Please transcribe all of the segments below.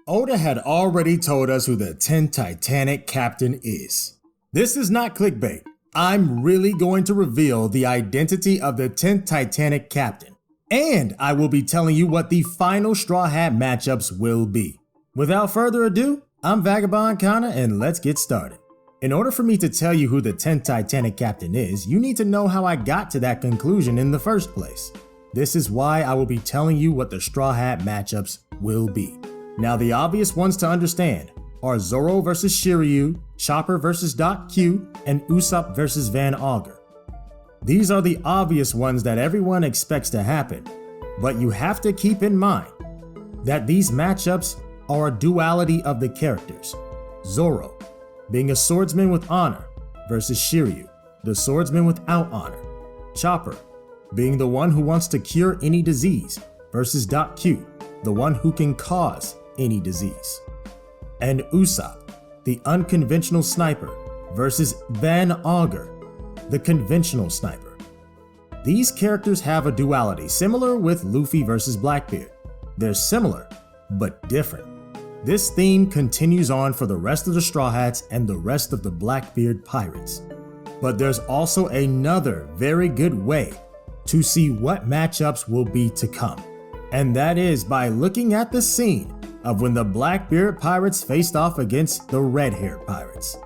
Oda had already told us who the 10th Titanic captain is. This is not clickbait. I'm really going to reveal the identity of the 10th Titanic captain. And I will be telling you what the final Straw Hat matchups will be. Without further ado, I'm Vagabond Kana and let's get started. In order for me to tell you who the 10th Titanic captain is, you need to know how I got to that conclusion in the first place. This is why I will be telling you what the Straw Hat matchups will be. Now the obvious ones to understand are Zoro vs Shiryu, Chopper vs Doc Q, and Usopp vs Van Augur. These are the obvious ones that everyone expects to happen, but you have to keep in mind that these matchups are a duality of the characters. Zoro, being a swordsman with honor, versus Shiryu, the swordsman without honor. Chopper, being the one who wants to cure any disease, versus Doc Q, the one who can cause any disease. And Usopp, the unconventional sniper, versus Van Augur, the conventional sniper. These characters have a duality similar with Luffy versus Blackbeard. They're similar, but different. This theme continues on for the rest of the Straw Hats and the rest of the Blackbeard Pirates. But there's also another very good way to see what matchups will be to come. And that is by looking at the scene of when the Blackbeard Pirates faced off against the red-haired pirates.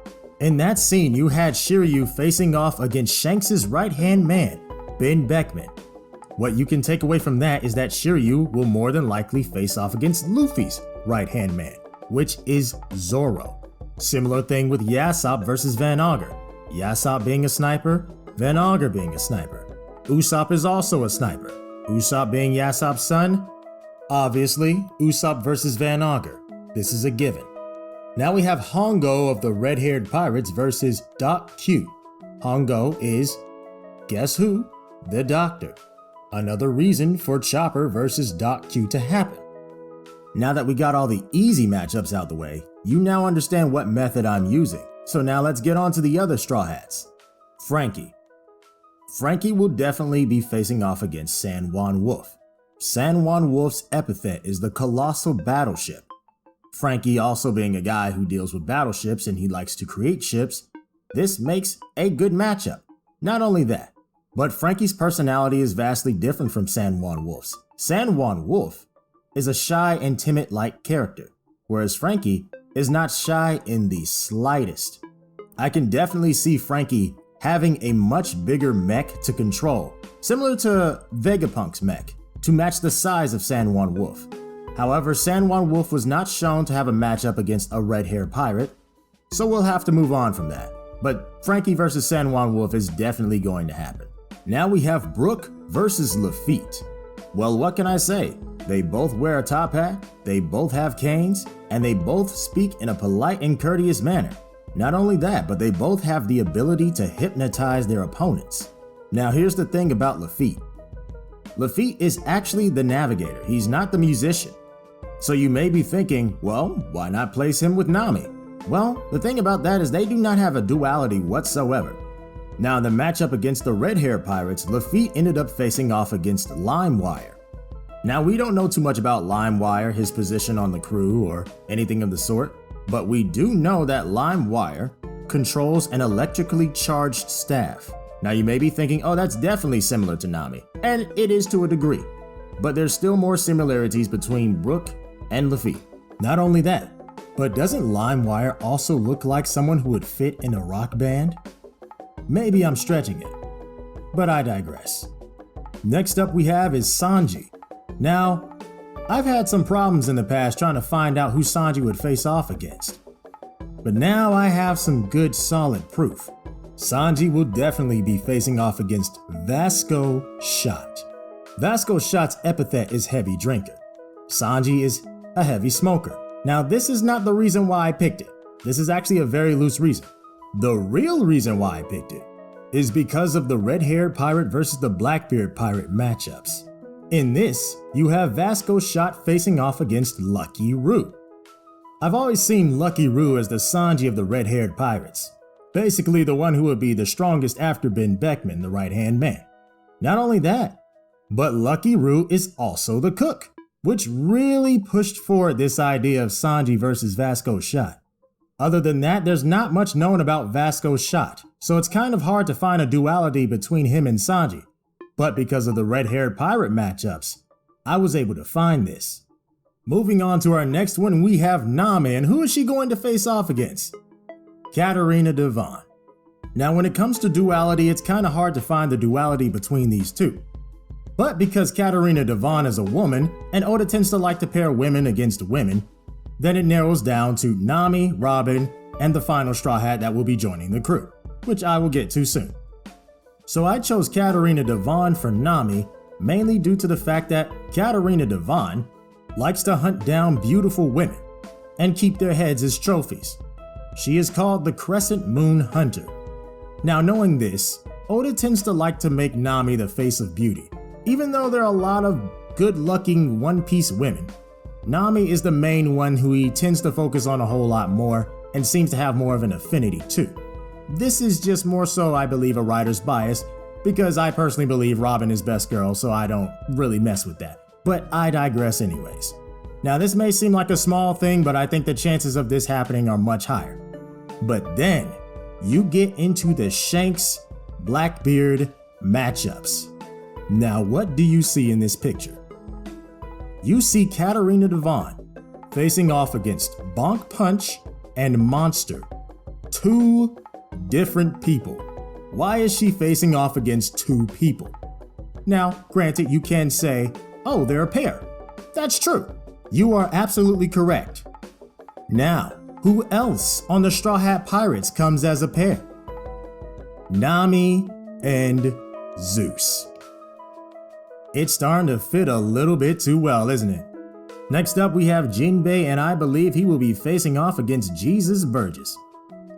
In that scene, you had Shiryu facing off against Shanks' right-hand man, Ben Beckman. What you can take away from that is that Shiryu will more than likely face off against Luffy's right-hand man, which is Zoro. Similar thing with Yasopp versus Van Augur. Yasopp being a sniper, Van Augur being a sniper. Usopp is also a sniper. Usopp being Yasopp's son, obviously Usopp versus Van Augur. This is a given. Now we have Hongo of the red-haired pirates versus Doc Q. Hongo is, guess who? The Doctor. Another reason for Chopper versus Doc Q to happen. Now that we got all the easy matchups out the way, you now understand what method I'm using. So now let's get on to the other Straw Hats. Franky. Franky will definitely be facing off against San Juan Wolf. San Juan Wolf's epithet is the colossal battleship. Franky also being a guy who deals with battleships and he likes to create ships, this makes a good matchup. Not only that, but Franky's personality is vastly different from San Juan Wolf's. San Juan Wolf is a shy and timid-like character, whereas Franky is not shy in the slightest. I can definitely see Franky having a much bigger mech to control, similar to Vegapunk's mech, to match the size of San Juan Wolf. However, San Juan Wolf was not shown to have a matchup against a red-haired pirate, so we'll have to move on from that. But Franky versus San Juan Wolf is definitely going to happen. Now we have Brook versus Lafitte. Well, what can I say? They both wear a top hat, they both have canes, and they both speak in a polite and courteous manner. Not only that, but they both have the ability to hypnotize their opponents. Now here's the thing about Lafitte. Lafitte is actually the navigator, he's not the musician. So you may be thinking, well, why not place him with Nami? Well, the thing about that is they do not have a duality whatsoever. Now in the matchup against the red-haired pirates, Lafitte ended up facing off against LimeWire. Now we don't know too much about LimeWire, his position on the crew, or anything of the sort, but we do know that LimeWire controls an electrically charged staff. Now you may be thinking, oh, that's definitely similar to Nami, and it is to a degree, but there's still more similarities between Brook and Lafitte. Not only that, but doesn't LimeWire also look like someone who would fit in a rock band? Maybe I'm stretching it, but I digress. Next up we have is Sanji. Now, I've had some problems in the past trying to find out who Sanji would face off against, but now I have some good solid proof. Sanji will definitely be facing off against Vasco Shot. Vasco Shot's epithet is heavy drinker. Sanji is a heavy smoker. Now this is not the reason why I picked it. This is actually a very loose reason. The real reason why I picked it is because of the red-haired pirate versus the Blackbeard pirate matchups. In this, you have Vasco Shot facing off against Lucky Roo. I've always seen Lucky Roo as the Sanji of the red-haired pirates. Basically the one who would be the strongest after Ben Beckman, the right-hand man. Not only that, but Lucky Roo is also the cook. which really pushed forward this idea of Sanji versus Vasco's shot. Other than that, there's not much known about Vasco's shot, so it's kind of hard to find a duality between him and Sanji. But because of the red-haired pirate matchups, I was able to find this. Moving on to our next one, we have Nami, and who is she going to face off against? Katarina Devon. Now when it comes to duality, it's kind of hard to find the duality between these two. But because Katarina Devon is a woman, and Oda tends to like to pair women against women, then it narrows down to Nami, Robin, and the final Straw Hat that will be joining the crew, which I will get to soon. So I chose Katarina Devon for Nami, mainly due to the fact that Katarina Devon likes to hunt down beautiful women and keep their heads as trophies. She is called the Crescent Moon Hunter. Now knowing this, Oda tends to like to make Nami the face of beauty. Even though there are a lot of good-looking One Piece women, Nami is the main one who he tends to focus on a whole lot more and seems to have more of an affinity to. This is just more so, I believe, a writer's bias, because I personally believe Robin is best girl, so I don't really mess with that. But I digress anyways. Now this may seem like a small thing, but I think the chances of this happening are much higher. But then, you get into the Shanks Blackbeard matchups. Now what do you see in this picture? You see Katarina Devon facing off against Bonk Punch and Monster. Two different people. Why is she facing off against two people? Now, granted, you can say, oh, they're a pair. That's true. You are absolutely correct. Now, who else on the Straw Hat Pirates comes as a pair? Nami and Zeus. It's starting to fit a little bit too well, isn't it? Next up, we have Jinbei, and I believe he will be facing off against Jesus Burgess.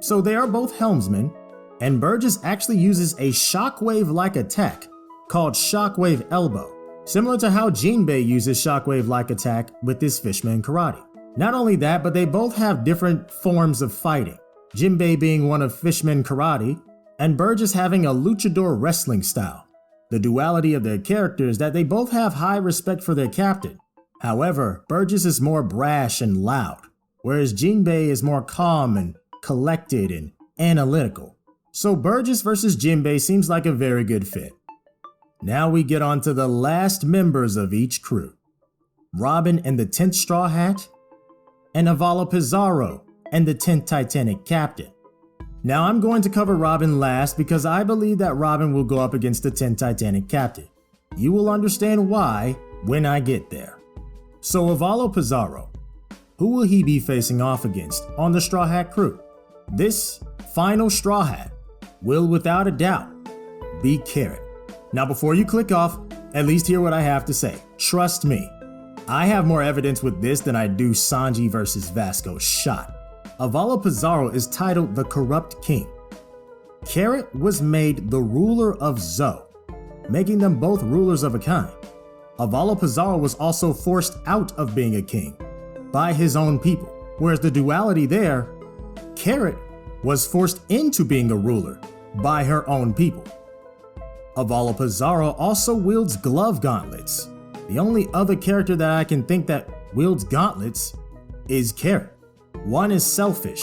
So they are both helmsmen, and Burgess actually uses a shockwave-like attack called Shockwave Elbow, similar to how Jinbei uses shockwave-like attack with his Fishman Karate. Not only that, but they both have different forms of fighting, Jinbei being one of Fishman Karate, and Burgess having a luchador wrestling style. The duality of their characters is that they both have high respect for their captain. However, Burgess is more brash and loud, whereas Jinbei is more calm and collected and analytical. So Burgess versus Jinbei seems like a very good fit. Now we get on to the last members of each crew. Robin and the 10th Straw Hat, and Avalo Pizarro and the 10th Titanic captain. Now I'm going to cover Robin last because I believe that Robin will go up against the 10th Titanic captain. You will understand why when I get there. So Avalo Pizarro, who will he be facing off against on the Straw Hat crew? This final Straw Hat will without a doubt be Carrot. Now before you click off, at least hear what I have to say. Trust me, I have more evidence with this than I do Sanji versus Vasco's shot. Avalo Pizarro is titled the Corrupt King. Carrot was made the ruler of Zou, making them both rulers of a kind. Avalo Pizarro was also forced out of being a king by his own people, whereas the duality there, Carrot was forced into being a ruler by her own people. Avalo Pizarro also wields glove gauntlets. The only other character that I can think that wields gauntlets is Carrot. One is selfish,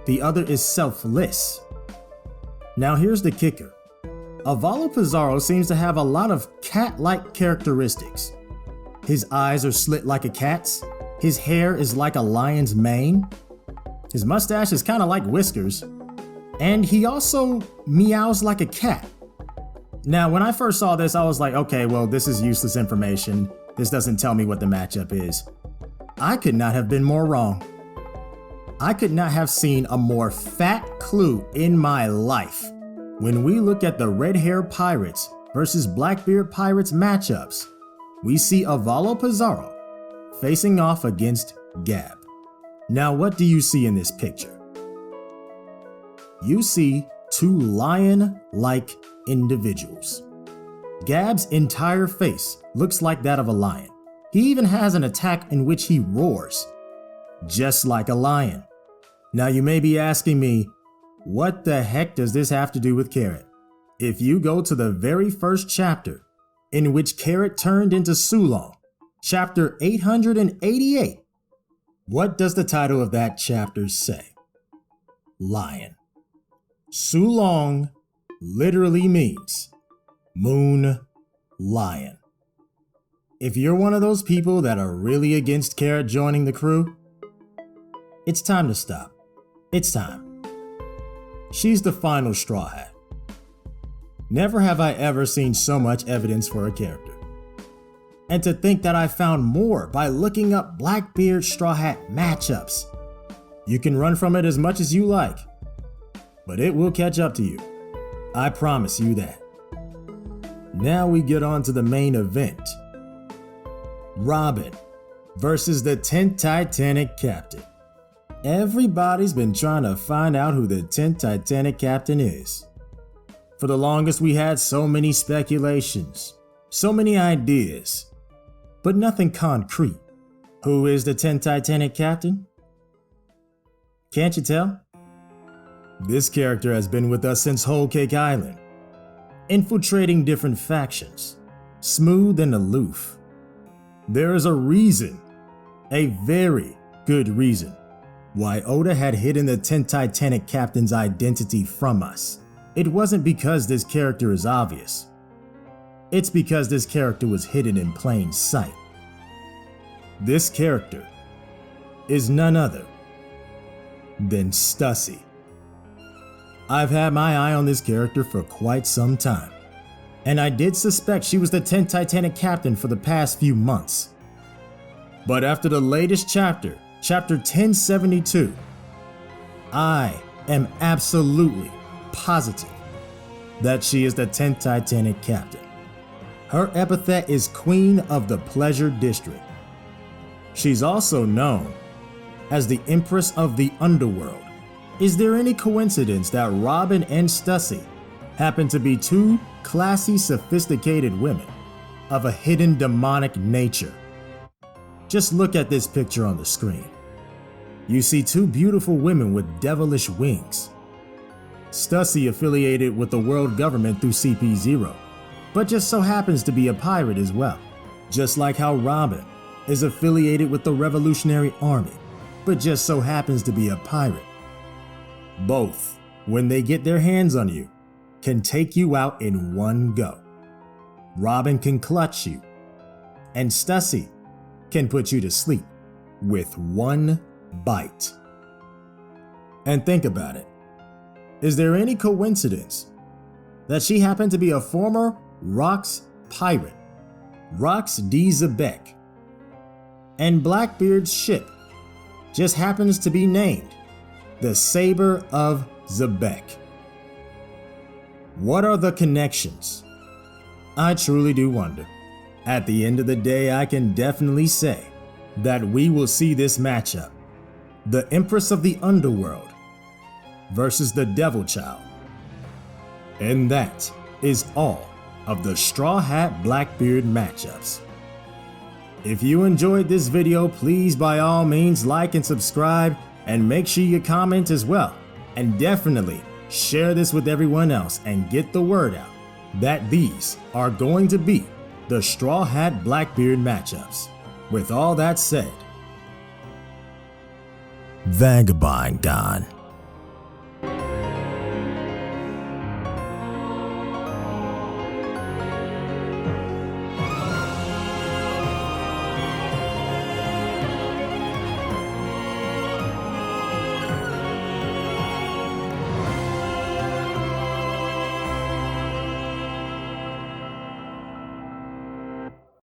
the other is selfless. Now here's the kicker. Avalo Pizarro seems to have a lot of cat-like characteristics. His eyes are slit like a cat's, his hair is like a lion's mane, his mustache is kind of like whiskers, and he also meows like a cat. Now when I first saw this, I was like, okay, well this is useless information, this doesn't tell me what the matchup is. I could not have been more wrong. I could not have seen a more fat clue in my life. When we look at the Red Hair Pirates versus Blackbeard Pirates matchups, we see Avalo Pizarro facing off against Gab. Now what do you see in this picture? You see two lion-like individuals. Gab's entire face looks like that of a lion. He even has an attack in which he roars, just like a lion. Now you may be asking me, what the heck does this have to do with Carrot? If you go to the very first chapter in which Carrot turned into Sulong, chapter 888. What does the title of that chapter say? Lion. Sulong literally means moon lion. If you're one of those people that are really against Carrot joining the crew, it's time to stop. It's time. She's the final Straw Hat. Never have I ever seen so much evidence for a character. And to think that I found more by looking up Blackbeard Straw Hat matchups. You can run from it as much as you like, but it will catch up to you. I promise you that. Now we get on to the main event. Robin versus the 10th Titanic Captain. Everybody's been trying to find out who the 10th Titanic Captain is. For the longest we had so many speculations, so many ideas, but nothing concrete. Who is the 10th Titanic Captain? Can't you tell? This character has been with us since Whole Cake Island, infiltrating different factions, smooth and aloof. There is a reason, a very good reason, why Oda had hidden the 10th Titanic Captain's identity from us. It wasn't because this character is obvious. It's because this character was hidden in plain sight. This character is none other than Stussy. I've had my eye on this character for quite some time, and I did suspect she was the 10th Titanic Captain for the past few months. But after the latest chapter, chapter 1072, I am absolutely positive that she is the 10th Titanic Captain. Her epithet is Queen of the Pleasure District. She's also known as the Empress of the Underworld. Is there any coincidence that Robin and Stussy happen to be two classy, sophisticated women of a hidden demonic nature? Just look at this picture on the screen. You see two beautiful women with devilish wings. Stussy affiliated with the world government through CP0, but just so happens to be a pirate as well. Just like how Robin is affiliated with the Revolutionary Army, but just so happens to be a pirate. Both, when they get their hands on you, can take you out in one go. Robin can clutch you, and Stussy can put you to sleep with one bite. And think about it. Is there any coincidence that she happened to be a former Rox pirate, Rox D. Zebek, and Blackbeard's ship just happens to be named the Saber of Zebek? What are the connections? I truly do wonder. At the end of the day, I can definitely say that we will see this matchup. The Empress of the Underworld versus the Devil Child. And that is all of the Straw Hat Blackbeard matchups. If you enjoyed this video, please by all means like and subscribe, and make sure you comment as well. And definitely share this with everyone else and get the word out that these are going to be the Straw Hat Blackbeard matchups. With all that said, Vagabond gone.